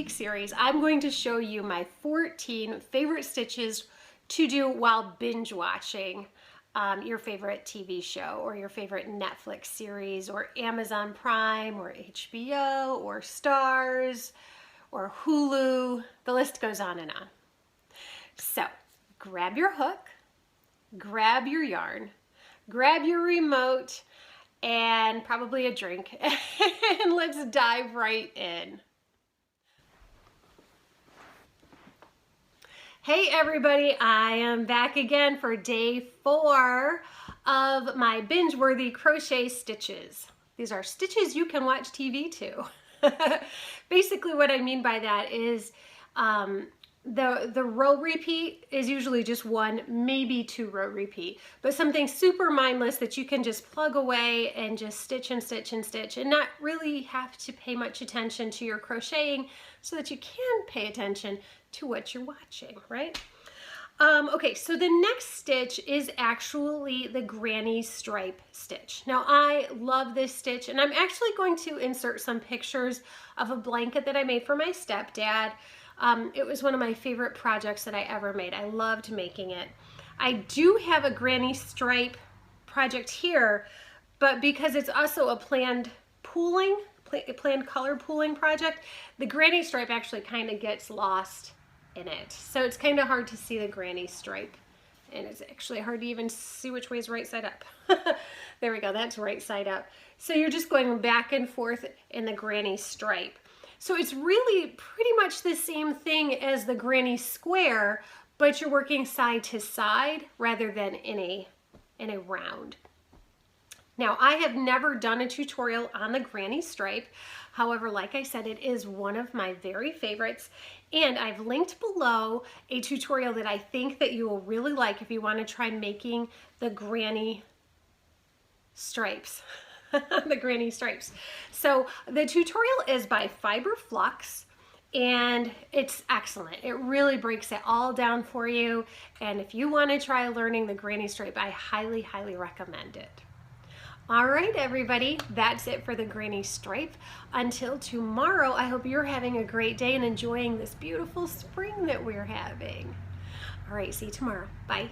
2-week series, I'm going to show you my 14 favorite stitches to do while binge watching your favorite TV show or your favorite Netflix series or Amazon Prime or HBO or Stars or Hulu. The list goes on and on. So grab your hook, grab your yarn, grab your remote, and probably a drink, and let's dive right in. Hey everybody, I am back again for day 4 of my binge-worthy crochet stitches. These are stitches you can watch TV to. Basically what I mean by that is the row repeat is usually just 1, maybe 2 row repeat, but something super mindless that you can just plug away and just stitch and stitch and stitch and not really have to pay much attention to your crocheting so that you can pay attention to what you're watching, right? Okay, so the next stitch is actually the granny stripe stitch. Now I love this stitch, and I'm actually going to insert some pictures of a blanket that I made for my stepdad. It was one of my favorite projects that I ever made. I loved making it. I do have a granny stripe project here, but because it's also a planned color pooling project, the granny stripe actually kind of gets lost in it. So it's kind of hard to see the granny stripe, and it's actually hard to even see which way is right side up. There we go, that's right side up. So you're just going back and forth in the granny stripe. So it's really pretty much the same thing as the granny square, but you're working side to side rather than in a round. Now, I have never done a tutorial on the granny stripe. However, like I said, it is one of my very favorites, and I've linked below a tutorial that I think that you will really like if you want to try making the granny stripes. The granny stripes. So the tutorial is by Fiber Flux, and it's excellent. It really breaks it all down for you, and if you want to try learning the granny stripe, I highly, highly recommend it. All right, everybody, that's it for the granny stripe. Until tomorrow, I hope you're having a great day and enjoying this beautiful spring that we're having. All right, see you tomorrow. Bye.